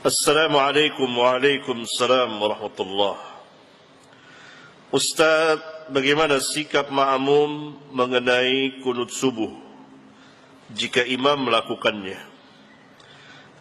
Assalamualaikum waalaikumsalam warahmatullah. Ustaz, bagaimana sikap ma'mum mengenai kunut subuh jika imam melakukannya?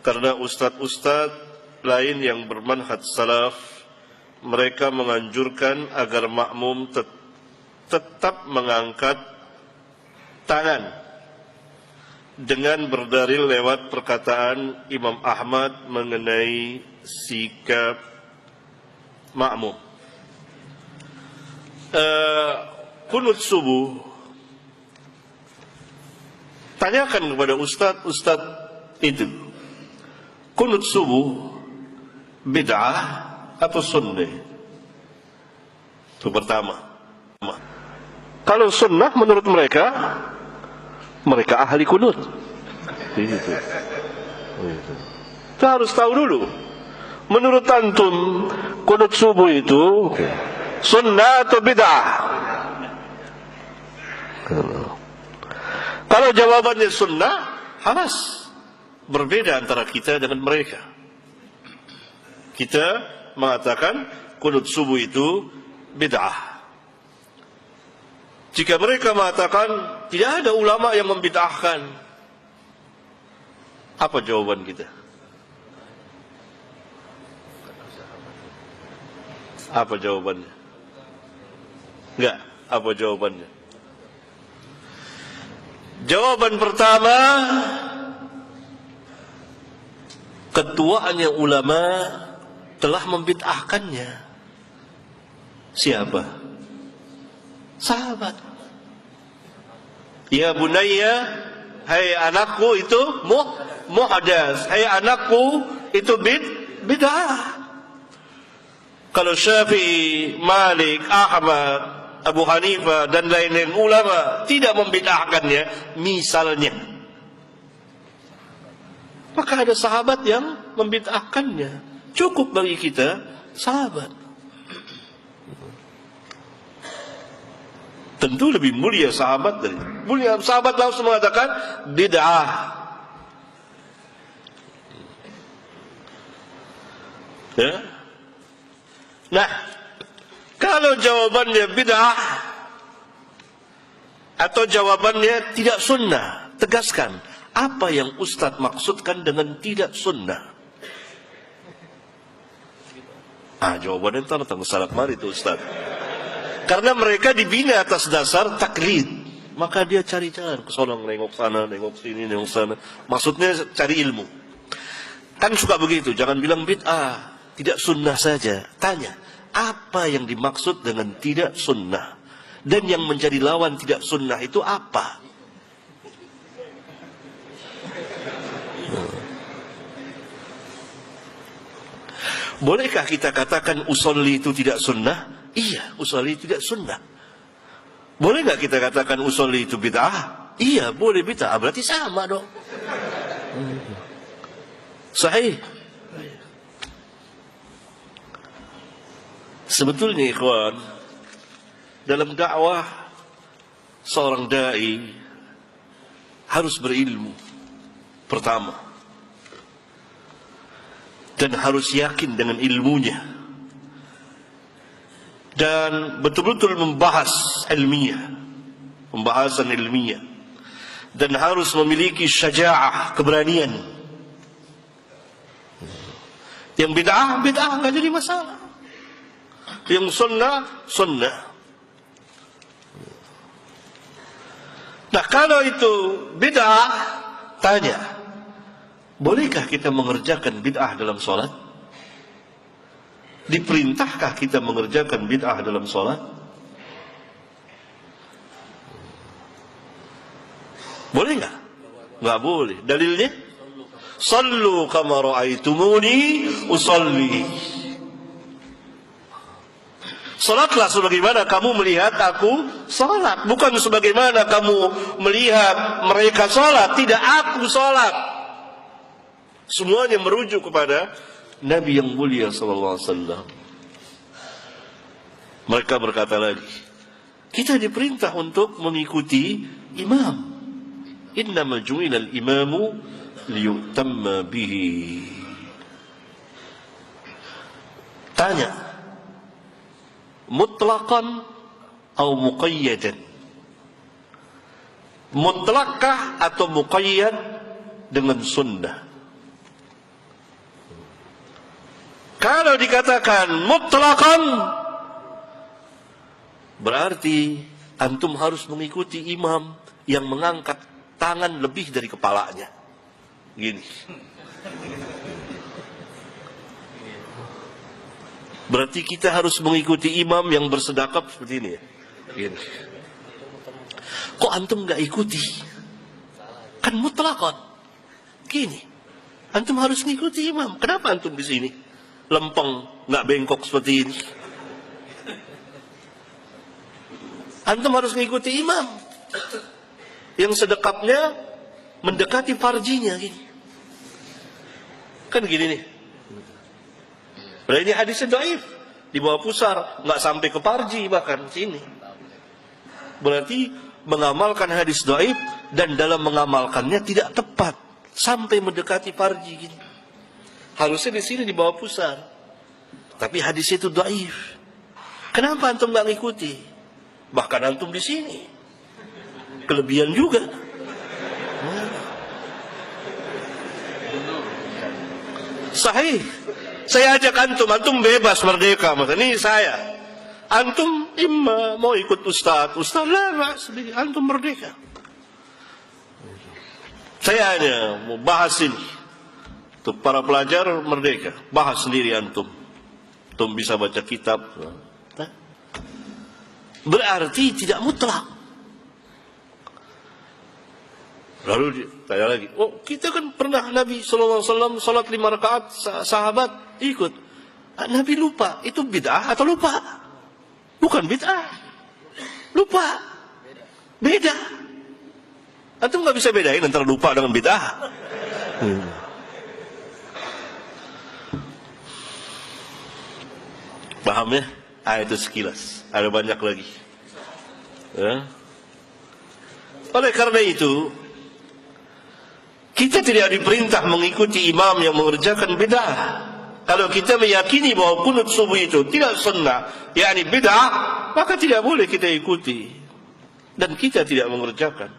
Karena ustaz-ustaz lain yang bermanhaj salaf, mereka menganjurkan agar makmum tetap mengangkat tangan dengan berdalil lewat perkataan Imam Ahmad mengenai sikap makmum. Kunut subuh, tanyakan kepada ustaz itu, kunut subuh bid'ah atau sunnah? Itu pertama. Kalau sunnah menurut mereka ahli kunut. Itu harus tahu dulu. Menurut antum, kunut subuh itu sunnah atau bid'ah? Kalau jawabannya sunnah, halas. Berbeda antara kita dengan mereka. Kita mengatakan kunut subuh itu bid'ah. Jika mereka mengatakan tidak ada ulama yang membid'ahkan, apa jawaban kita? Apa jawabannya? Enggak, apa jawabannya? Jawaban pertama, ketuanya ulama telah membid'ahkannya. Siapa? Sahabat. Ya bunayya, hai anakku, itu muhdas. Hai anakku, itu bid'ah. Kalau Syafi'i, Malik, Ahmad, Abu Hanifah dan lain-lain ulama tidak membid'ahkannya, misalnya, maka ada sahabat yang membid'ahkannya. Cukup bagi kita sahabat. Tentu lebih mulia sahabat dari mulia. Sahabat langsung mengatakan bid'ah. Ya? Nah, kalau jawabannya bid'ah atau jawabannya tidak sunnah, tegaskan apa yang Ustadz maksudkan dengan tidak sunnah. Jawabannya ntar tentang salaf mari itu Ustadz. Karena mereka dibina atas dasar taklid, maka dia cari jalan ke sono, nengok sana, nengok sini, nengok sana. Maksudnya cari ilmu. Kan suka begitu, jangan bilang bid'ah, tidak sunnah saja. Tanya, apa yang dimaksud dengan tidak sunnah? Dan yang menjadi lawan tidak sunnah itu apa? Bolehkah kita katakan usolli itu tidak sunnah? Iya, usolli tidak sunnah. Boleh nggak kita katakan usolli itu bid'ah? Iya, boleh bid'ah. Berarti sama dong. Sahih. Sebetulnya ikhwan, dalam dakwah seorang dai harus berilmu pertama, dan harus yakin dengan ilmunya, dan betul-betul membahas ilmiah, pembahasan ilmiah, dan harus memiliki syaja'ah, keberanian. Yang bid'ah nggak jadi masalah. Yang sunnah. Nah, kalau itu bid'ah, tanya, bolehkah kita mengerjakan bid'ah dalam sholat? Diperintahkah kita mengerjakan bid'ah dalam sholat? Boleh nggak? Nggak boleh. Dalilnya? Sallu kama ra'aitumuni usalli. Salatlah sebagaimana kamu melihat aku salat, bukan sebagaimana kamu melihat mereka salat. Tidak, aku salat. Semuanya merujuk kepada Nabi yang mulia sallallahu alaihi wasallam. Mereka berkata lagi, kita diperintah untuk mengikuti imam. Innamal ju'ilal imamu liyutamma bihi. Tanya, mutlaqan atau muqayyadan? Mutlakkah atau muqayyad dengan sunnah? Kalau dikatakan mutlaqan, berarti antum harus mengikuti imam yang mengangkat tangan lebih dari kepalanya. Gini. Berarti kita harus mengikuti imam yang bersedekap seperti ini ya. Gini. Kok antum nggak ikuti? Kan mutlaqan. Gini. Antum harus mengikuti imam. Kenapa antum di sini? Lempeng, nggak bengkok seperti ini. Antum harus mengikuti imam yang sedekapnya mendekati farjinya gini. Kan gini nih. Berarti ini hadisnya dhaif, di bawah pusar, nggak sampai ke farji bahkan sini. Berarti mengamalkan hadis dhaif dan dalam mengamalkannya tidak tepat sampai mendekati farji gini. Harusnya di sini di bawah pusar. Tapi hadis itu dhaif. Kenapa antum nggak ngikuti? Bahkan antum di sini. Kelebihan juga. Sahih. Saya ajak antum bebas merdeka. Ini saya. Antum imma mau ikut ustaz lah, antum merdeka. Saya hanya mau bahas ini. Untuk para pelajar merdeka. Bahas sendiri antum. Antum bisa baca kitab. Berarti tidak mutlak. Lalu tanya lagi, oh kita kan pernah Nabi SAW salat 5 rakaat, sahabat ikut. Nabi lupa, itu bid'ah atau lupa? Bukan bid'ah, lupa, beda. Antum nggak bisa bedain antara lupa dengan bid'ah. Paham ya? Itu sekilas. Ada banyak lagi. Ya. Oleh karena itu, kita tidak diperintah mengikuti imam yang mengerjakan bid'ah. Kalau kita meyakini bahwa kunut subuh itu tidak sunnah, yakni bid'ah, maka tidak boleh kita ikuti. Dan kita tidak mengerjakan.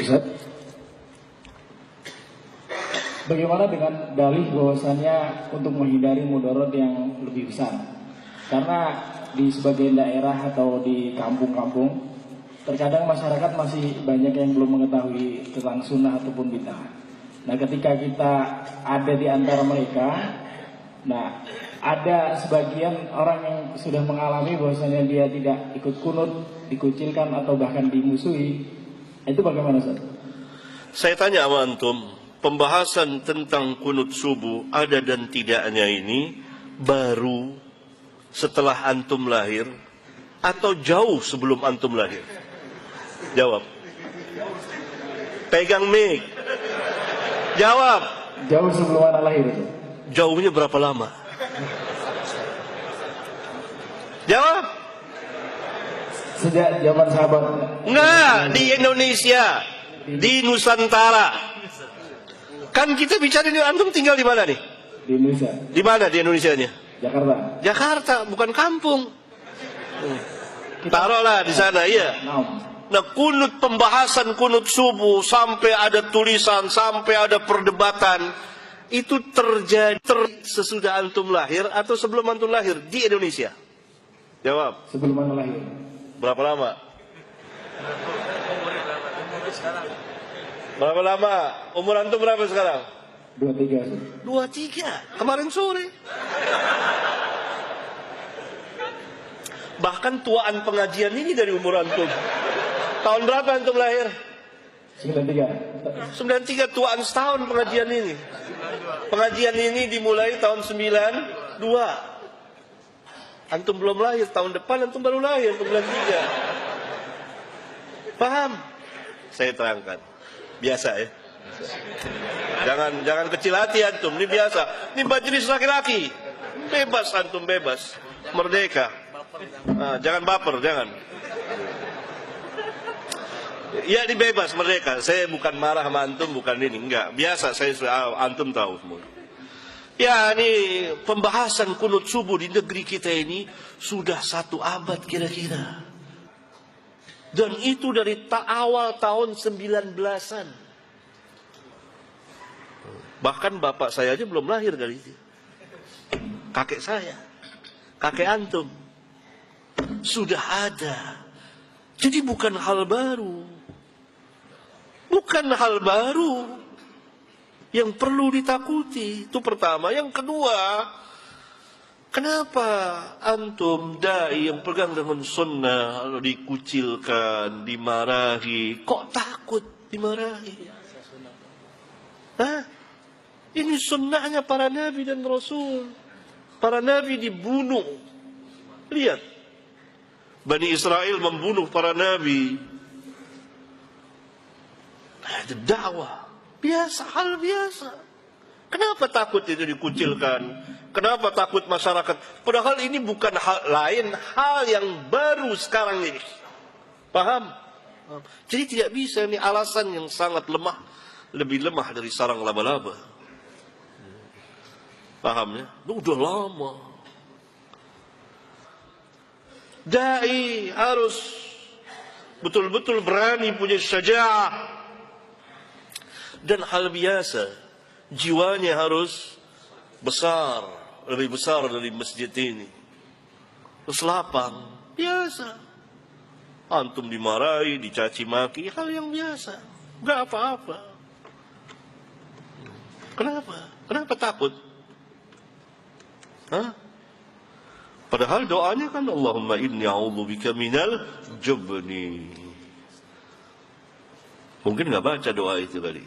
Ustaz, bagaimana dengan dalih bahwasannya untuk menghindari mudarat yang lebih besar? Karena di sebagian daerah atau di kampung-kampung terkadang masyarakat masih banyak yang belum mengetahui tentang sunnah ataupun bid'ah. Nah, ketika kita ada di antara mereka, nah ada sebagian orang yang sudah mengalami bahwasanya dia tidak ikut kunut, dikucilkan atau bahkan dimusuhi. Itu bagaimana, Ustaz? Saya tanya sama antum, pembahasan tentang kunut subuh ada dan tidaknya ini baru setelah antum lahir atau jauh sebelum antum lahir? Jawab. Pegang mic. Jawab. Jauh sebelum anak lahir. Jauhnya berapa lama? Jawab. Sejak zaman sahabat. Enggak, di Indonesia, di Nusantara. Kan kita bicara ini, antum tinggal di mana nih? Di Indonesia. Di mana di Indonesianya? Jakarta. Jakarta, bukan kampung. Taruhlah di sana, iya. Nah, kunut, pembahasan kunut subuh sampai ada tulisan, sampai ada perdebatan, itu terjadi sesudah antum lahir atau sebelum antum lahir di Indonesia? Jawab. Sebelum anak lahir. Berapa lama? Berapa lama? Umur antum berapa sekarang? 23. 23. Kemarin sore. Bahkan tuaan pengajian ini dari umur antum. Tahun berapa antum lahir? 93. 93, tuaan setahun pengajian ini. Pengajian ini dimulai tahun 92. Antum belum lahir, tahun depan antum baru lahir, 93. Paham? Saya terangkan. Biasa ya. Jangan kecil hati antum, ini biasa. Ini majelis laki-laki. Bebas antum, bebas. Merdeka. Nah, jangan baper, jangan. Ya ini bebas mereka. Saya bukan marah sama antum, bukan ini. Enggak. Biasa saya antum tahu semua. Ya ini pembahasan kunut subuh di negeri kita ini sudah 1 abad kira-kira. Dan itu dari awal tahun 19-an. Bahkan bapak saya aja belum lahir kali itu. Kakek saya, kakek antum. Sudah ada. Jadi bukan hal baru. Bukan hal baru yang perlu ditakuti. Itu pertama. Yang kedua, kenapa antum dai yang pegang dengan sunnah lalu dikucilkan, dimarahi? Kok takut dimarahi? Hah? Ini sunnahnya para nabi dan rasul. Para nabi dibunuh. Lihat. Bani Israel membunuh para nabi. Ada dakwah. Biasa, hal biasa. Kenapa takut itu dikucilkan? Kenapa takut masyarakat? Padahal ini bukan hal lain, hal yang baru sekarang ini. Paham? Jadi tidak bisa, ini alasan yang sangat lemah. Lebih lemah dari sarang laba-laba. Paham ya? Udah lama. Dai harus betul-betul berani, punya syaja'ah. Dan hal biasa, jiwanya harus besar, lebih besar dari masjid ini. Terus lapang, biasa. Antum dimarahi, dicaci maki, hal yang biasa. Enggak apa-apa. Kenapa? Kenapa takut? Hah? Padahal doanya kan Allahumma inni a'udzubika minal jubni. Mungkin enggak baca doa itu kali.